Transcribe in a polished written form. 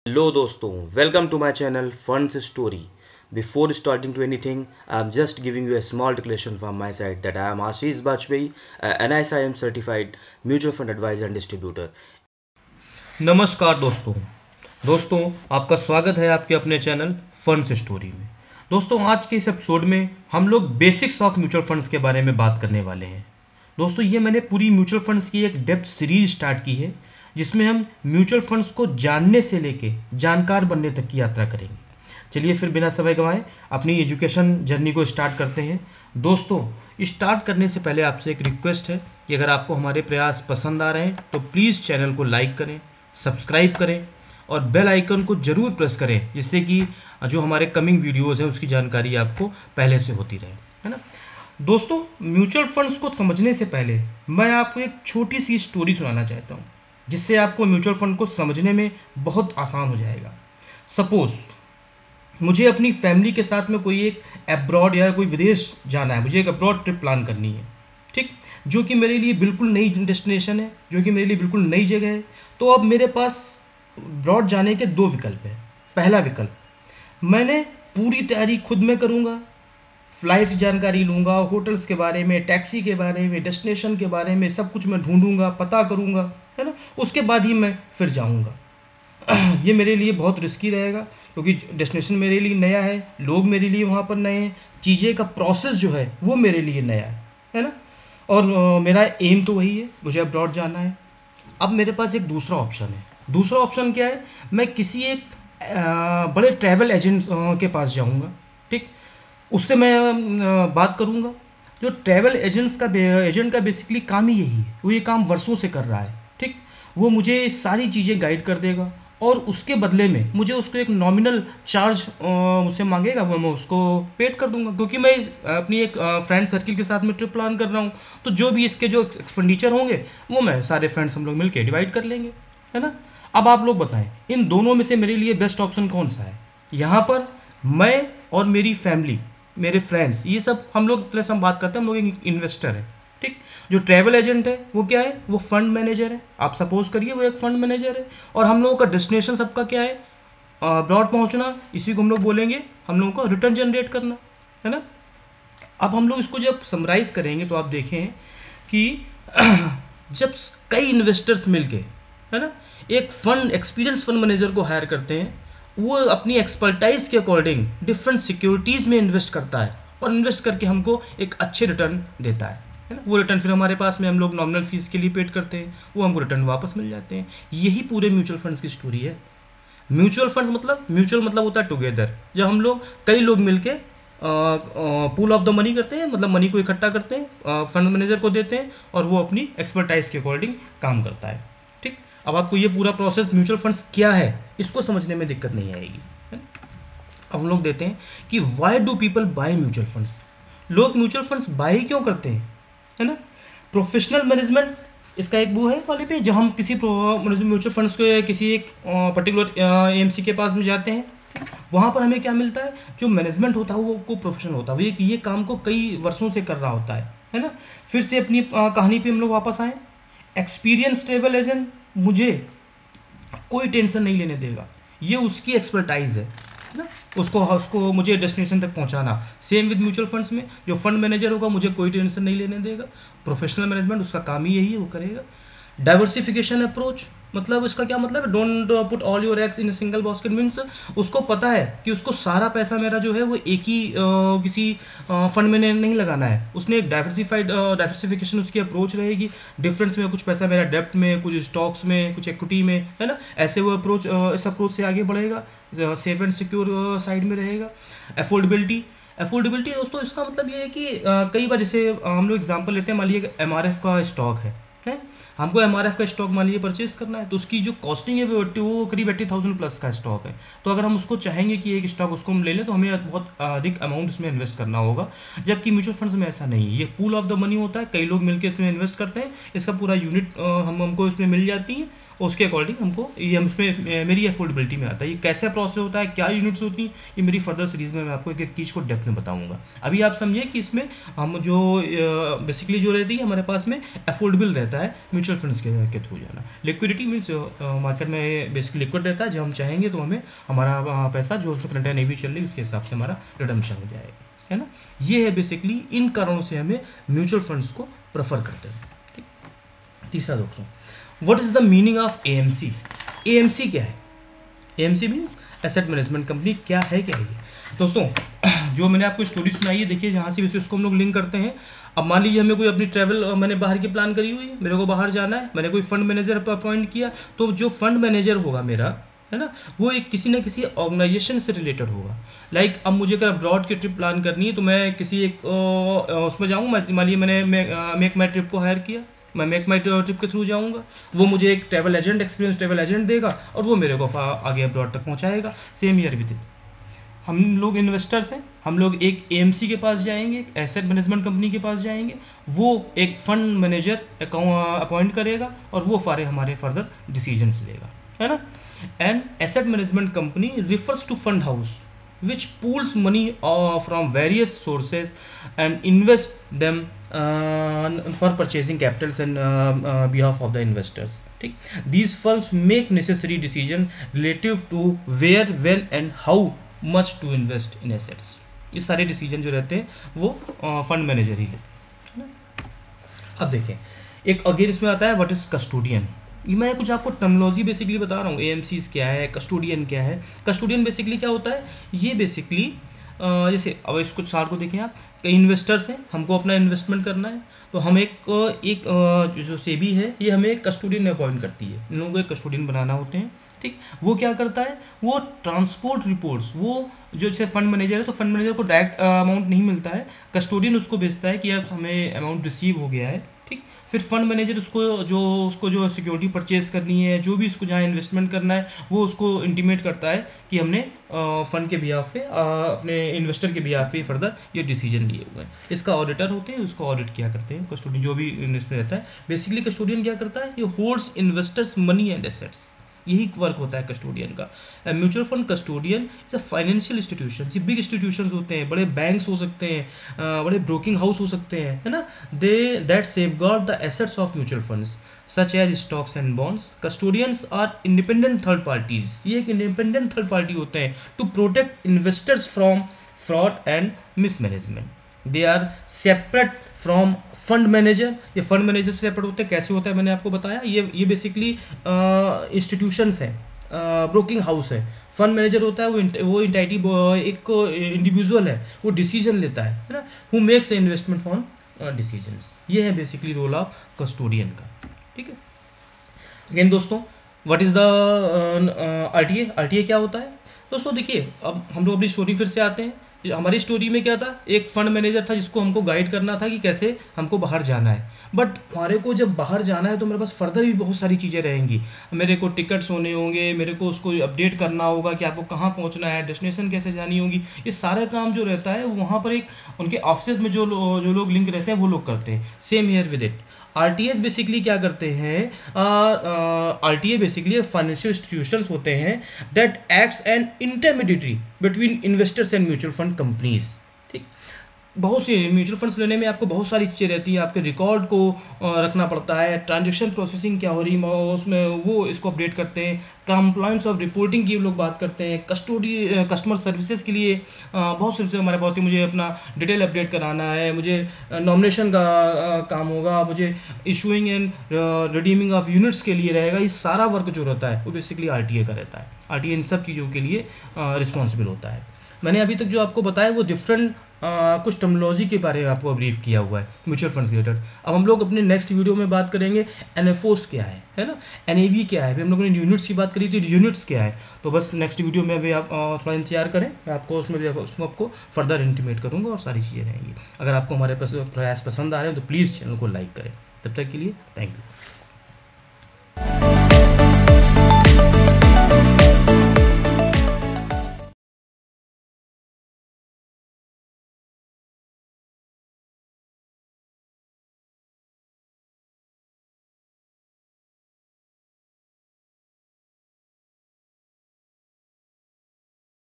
Hello दोस्तों, welcome to my channel Funds Story. Before starting to anything, I'm just giving you a small declaration from my side that I am Ashish Bajpayee, an NISIM certified mutual fund advisor and distributor. नमस्कार दोस्तों आपका स्वागत है आपके अपने channel funds story में। दोस्तों आज के इस एपिसोड में हम लोग बेसिक्स ऑफ म्यूचुअल फंड्स के बारे में बात करने वाले हैं। दोस्तों ये मैंने पूरी म्यूचुअल फंड्स की एक डेप्थ सीरीज स्टार्ट की है जिसमें हम म्यूचुअल फंड्स को जानने से लेके जानकार बनने तक की यात्रा करेंगे। चलिए फिर बिना समय गंवाए अपनी एजुकेशन जर्नी को स्टार्ट करते हैं। दोस्तों स्टार्ट करने से पहले आपसे एक रिक्वेस्ट है कि अगर आपको हमारे प्रयास पसंद आ रहे हैं तो प्लीज़ चैनल को लाइक करें, सब्सक्राइब करें और बेल आइकन को ज़रूर प्रेस करें जिससे कि जो हमारे कमिंग वीडियोज़ हैं उसकी जानकारी आपको पहले से होती रहे, है ना। दोस्तों म्यूचुअल फंड्स को समझने से पहले मैं आपको एक छोटी सी स्टोरी सुनाना चाहता हूँ जिससे आपको म्यूचुअल फंड को समझने में बहुत आसान हो जाएगा। सपोज़ मुझे अपनी फैमिली के साथ में कोई एक अब्रॉड या कोई विदेश जाना है, मुझे एक अब्रॉड ट्रिप प्लान करनी है, ठीक, जो कि मेरे लिए बिल्कुल नई डेस्टिनेशन है, जो कि मेरे लिए बिल्कुल नई जगह है। तो अब मेरे पास अब्रॉड जाने के दो विकल्प हैं। पहला विकल्प, मैंने पूरी तैयारी खुद में करूँगा, फ़्लाइट की जानकारी लूँगा, होटल्स के बारे में, टैक्सी के बारे में, डेस्टिनेशन के बारे में सब कुछ मैं ढूंढूंगा, पता करूँगा, है ना। उसके बाद ही मैं फिर जाऊँगा। ये मेरे लिए बहुत रिस्की रहेगा क्योंकि डेस्टिनेशन मेरे लिए नया है, लोग मेरे लिए वहाँ पर नए हैं, चीज़ें का प्रोसेस जो है वो मेरे लिए नया है ना। और मेरा एम तो वही है, मुझे अब्रॉड जाना है। अब मेरे पास एक दूसरा ऑप्शन है। दूसरा ऑप्शन क्या है, मैं किसी एक बड़े ट्रैवल एजेंट के पास जाऊँगा, ठीक, उससे मैं बात करूँगा। जो ट्रैवल एजेंट का बेसिकली काम ही यही है, वो ये काम वर्षों से कर रहा है, ठीक। वो मुझे सारी चीज़ें गाइड कर देगा और उसके बदले में मुझे उसको एक नॉमिनल चार्ज मुझसे मांगेगा, वो मैं उसको पेड कर दूंगा क्योंकि मैं अपनी एक फ्रेंड सर्किल के साथ में ट्रिप प्लान कर रहा हूँ। तो जो भी इसके जो एक्सपेंडिचर होंगे वो मैं सारे फ्रेंड्स हम लोग मिलके डिवाइड कर लेंगे, है ना। अब आप लोग बताएं इन दोनों में से मेरे लिए बेस्ट ऑप्शन कौन सा है। यहाँ पर मैं और मेरी फैमिली, मेरे फ्रेंड्स, ये सब हम लोग प्लस हम बात करते हैं, हम लोग एक इन्वेस्टर है, ठीक। जो ट्रैवल एजेंट है वो क्या है, वो फंड मैनेजर है। आप सपोज करिए वो एक फंड मैनेजर है और हम लोगों का डेस्टिनेशन सबका क्या है, अब्रॉड पहुंचना। इसी को हम लोग बोलेंगे हम लोगों को रिटर्न जनरेट करना, है ना। अब हम लोग इसको जब समराइज़ करेंगे तो आप देखें कि जब कई इन्वेस्टर्स मिलके, है ना, एक फंड एक्सपीरियंस फंड मैनेजर को हायर करते हैं, वो अपनी एक्सपर्टाइज के अकॉर्डिंग डिफरेंट सिक्योरिटीज़ में इन्वेस्ट करता है और इन्वेस्ट करके हमको एक अच्छे रिटर्न देता है ना। वो रिटर्न फिर हमारे पास में हम लोग नॉमिनल फीस के लिए पेड करते हैं, वो हमको रिटर्न वापस मिल जाते हैं। यही पूरे म्यूचुअल फंड्स की स्टोरी है। म्यूचुअल फंड्स मतलब, म्यूचुअल मतलब होता है टुगेदर, जब हम लोग कई लोग मिलके पूल ऑफ द मनी करते हैं, मतलब मनी को इकट्ठा करते हैं, फंड मैनेजर को देते हैं और वो अपनी एक्सपर्टाइज के अकॉर्डिंग काम करता है, ठीक। अब आपको ये पूरा प्रोसेस म्यूचुअल फंड्स क्या है इसको समझने में दिक्कत नहीं आएगी, है ना? अब हम लोग देते हैं कि why do people by mutual funds. लोग म्यूचुअल फंड्स बाय क्यों करते हैं, है ना। प्रोफेशनल मैनेजमेंट इसका एक वो है वाले पे, जब हम किसी म्यूचुअल फंड्स को किसी एक पर्टिकुलर एएमसी के पास में जाते हैं, वहाँ पर हमें क्या मिलता है, जो मैनेजमेंट होता है वो को प्रोफेशनल होता है, वो ये काम को कई वर्षों से कर रहा होता है ना। फिर से अपनी कहानी पे हम लोग वापस आए। एक्सपीरियंस ट्रेवल एजेंट मुझे कोई टेंशन नहीं लेने देगा, ये उसकी एक्सपर्टाइज है ना, उसको उसको मुझे डेस्टिनेशन तक पहुंचाना। सेम विद म्यूचुअल फंड्स में जो फंड मैनेजर होगा मुझे कोई टेंशन नहीं लेने देगा, प्रोफेशनल मैनेजमेंट उसका काम ही यही है, वो करेगा। डाइवर्सिफिकेशन अप्रोच मतलब इसका क्या मतलब है, don't put all your eggs in a single basket, means उसको पता है कि उसको सारा पैसा मेरा जो है वो एक ही किसी फंड में नहीं लगाना है। उसने एक डाइवर्सिफिकेशन उसकी अप्रोच रहेगी। डिफरेंस में कुछ पैसा मेरा डेप्ट में, कुछ स्टॉक्स में, कुछ इक्विटी में, है ना। ऐसे वो अप्रोच इस अप्रोच से आगे बढ़ेगा, सेफ एंड सिक्योर साइड में रहेगा। अफोर्डेबिलिटी, अफोर्डेबिलिटी दोस्तों इसका मतलब ये है कि कई बार जैसे हम लोग एग्जांपल लेते हैं, मान लीजिए एमआरएफ का स्टॉक है, हमको एमआरएफ का स्टॉक मान लीजिए परचेज करना है, तो उसकी जो कॉस्टिंग है वो करीब 80,000 प्लस का स्टॉक है। तो अगर हम उसको चाहेंगे कि एक स्टॉक उसको हम ले लें तो हमें बहुत अधिक अमाउंट उसमें इन्वेस्ट करना होगा, जबकि म्यूचुअल फंड्स में ऐसा नहीं है। ये पूल ऑफ द मनी होता है, कई लोग मिलकर इसमें इन्वेस्ट करते हैं, इसका पूरा यूनिट हमको इसमें मिल जाती है उसके अकॉर्डिंग हमको ये हम उसमें मेरी अफोर्डेबिलिटी में आता है। ये कैसे प्रोसेस होता है, क्या यूनिट्स होती हैं, ये मेरी फर्दर सीरीज़ में मैं आपको एक एक चीज़ को डेप्थ में बताऊंगा। अभी आप समझिए कि इसमें हम जो बेसिकली जो रहती है हमारे पास में अफोर्डेबल रहता है म्यूचुअल फंड्स के थ्रू जाना। लिक्विडिटी मीन्स मार्केट में बेसिकली लिक्विड रहता है, जब हम चाहेंगे तो हमें हमारा पैसा जो उसमें करंट नहीं भी चल रही उसके हिसाब से हमारा रिडम्पशन हो जाएगा, है ना। ये है बेसिकली इन कारणों से हमें म्यूचुअल फंड्स को प्रेफर करते हैं। ठीक, तीसरा दोस्तों, what is the meaning of AMC. AMC क्या है? AMC means asset management company. क्या है ये दोस्तों? जो मैंने आपको स्टोरी सुनाई है, देखिए जहाँ से उसको हम लोग लिंक करते हैं। अब मान लीजिए हमें कोई अपनी ट्रैवल मैंने बाहर की प्लान करी हुई है, मेरे को बाहर जाना है, मैंने कोई फंड मैनेजर अपॉइंट किया, तो जो फंड मैनेजर होगा मेरा, है ना, वो एक किसी न किसी ऑर्गेनाइजेशन से रिलेटेड होगा। लाइक अब मुझे अगर अब्रॉड की ट्रिप प्लान करनी है तो मैं किसी एक उसमें जाऊँगा। मान लीजिए मैंने मेक माई ट्रिप को हायर किया, मैं मेक माई ट्रिप के थ्रू जाऊँगा, वो मुझे एक travel agent, experience travel agent देगा और वो मेरे को आगे अब्रॉड तक पहुँचाएगा। सेम ईयर विद हम लोग इन्वेस्टर्स हैं, हम लोग एक एएमसी के पास जाएंगे, एक एसेट मैनेजमेंट कंपनी के पास जाएंगे, वो एक फंड मैनेजर अपॉइंट करेगा और वो हमारे फर्दर डिसीजंस लेगा, है ना। And asset management company refers to fund house which pools money from various sources and invest them for purchasing capitals and behalf of the investors. ठीक, these firms make necessary decision relative to where, when and how much to invest in assets. ये सारे decision जो रहते हैं वो fund manager ही लेते हैं। अब देखें, एक अगेन इसमें आता है व्हाट इज कस्टोडियन। मैं कुछ आपको टर्मिनोलॉजी बेसिकली बता रहा हूँ। एएमसीज क्या है, कस्टोडियन क्या है। कस्टोडियन बेसिकली क्या होता है, ये बेसिकली जैसे अब इसको चार को देखें आप, कई इन्वेस्टर्स हैं, हमको अपना इन्वेस्टमेंट करना है, तो हम एक जो सेबी है ये हमें एक कस्टोडियन अपॉइंट करती है, इन लोगों को एक कस्टोडियन बनाना होते हैं। ठीक, वो क्या करता है, वो ट्रांसपोर्ट रिपोर्ट्स, वो जो जैसे फंड मैनेजर है तो फंड मैनेजर को डायरेक्ट अमाउंट नहीं मिलता है, कस्टोडियन उसको भेजता है कि अब हमें अमाउंट रिसीव हो गया है। ठीक, फिर फंड मैनेजर उसको जो सिक्योरिटी परचेज करनी है, जो भी उसको जहाँ इन्वेस्टमेंट करना है, वो उसको इंटीमेट करता है कि हमने फंड के बिहाफ पे अपने इन्वेस्टर के बिहाफ पे फर्दर ये डिसीजन लिए हुए हैं। इसका ऑडिटर होते हैं, उसको ऑडिट क्या करते हैं कस्टोडियन, जो भी इन्वेस्टमेंट रहता है। बेसिकली कस्टोडियन क्या करता है, ये holds investors money and assets, यही वर्क होता है कस्टोडियन का। Mutual fund custodian is a financial institution, ये बिग इंस्टीट्यूशंस होते हैं, बड़े बैंक्स हो सकते हैं, बड़े ब्रोकिंग हाउस हो सकते हैं, है ना। They that safeguard the assets of mutual funds such as stocks and bonds. Custodians are independent third parties, ये एक इंडिपेंडेंट थर्ड पार्टी होते हैं to protect investors from fraud and mismanagement. They are separate from fund manager, ये fund manager से separate होते हैं। कैसे होता है मैंने आपको बताया, ये बेसिकली इंस्टीट्यूशंस है, ब्रोकिंग हाउस है। फंड मैनेजर होता है वो इंटाइटी एक इंडिविजुअल है, वो डिसीजन लेता है ना, who makes investment on decisions. ये है बेसिकली रोल ऑफ कस्टोडियन का। ठीक है, अगेन दोस्तों, what is the RTA. RTA क्या होता है दोस्तों? देखिए, अब हम लोग अपनी स्टोरी फिर से आते हैं। हमारी स्टोरी में क्या था, एक फंड मैनेजर था जिसको हमको गाइड करना था कि कैसे हमको बाहर जाना है। बट हमारे को जब बाहर जाना है तो मेरे पास फर्दर भी बहुत सारी चीज़ें रहेंगी। मेरे को टिकट्स होने होंगे, मेरे को उसको अपडेट करना होगा कि आपको कहाँ पहुँचना है, डेस्टिनेशन कैसे जानी होगी। ये सारा काम जो रहता है वहाँ पर एक उनके ऑफिस में जो लोग लिंक रहते हैं वो लोग करते हैं। Same here with it. RTS basically क्या करते हैं, आरटीए बेसिकली फाइनेंशियल इंस्टीट्यूशंस होते हैं that acts an intermediary between investors and mutual fund companies. ठीक, बहुत सी म्यूचुअल फंड्स लेने में आपको बहुत सारी चीज़ें रहती है, आपके रिकॉर्ड को रखना पड़ता है, ट्रांजेक्शन प्रोसेसिंग क्या हो रही है उसमें वो इसको अपडेट करते हैं, कंप्लायंस ऑफ रिपोर्टिंग की लोग बात करते हैं, कस्टमर सर्विसेज के लिए बहुत से हमारे पास होती है, मुझे अपना डिटेल अपडेट कराना है, मुझे नॉमिनेशन का काम होगा, मुझे issuing and redeeming of units के लिए रहेगा। ये सारा वर्क जो रहता है वो बेसिकली आरटीए का रहता है। आरटीए इन सब चीज़ों के लिए रिस्पॉन्सिबल होता है। मैंने अभी तक जो आपको बताया वो डिफरेंट कुछ टर्मिनोलॉजी के बारे में आपको ब्रीफ किया हुआ है म्यूचुअल फंड्स रिलेटेड। अब हम लोग अपने नेक्स्ट वीडियो में बात करेंगे एनएफओस क्या है ना, एनएवी क्या है। फिर हम लोगों ने यूनिट्स की बात करी थी, यूनिट्स क्या है। तो बस नेक्स्ट वीडियो में अभी आप थोड़ा इंतजार करें, मैं आपको उसमें आपको फर्दर इंटीमेट करूँगा और सारी चीज़ें रहेंगी। अगर आपको हमारे प्रयास पसंद आ रहे हैं तो प्लीज़ चैनल को लाइक करें। तब तक के लिए थैंक यू।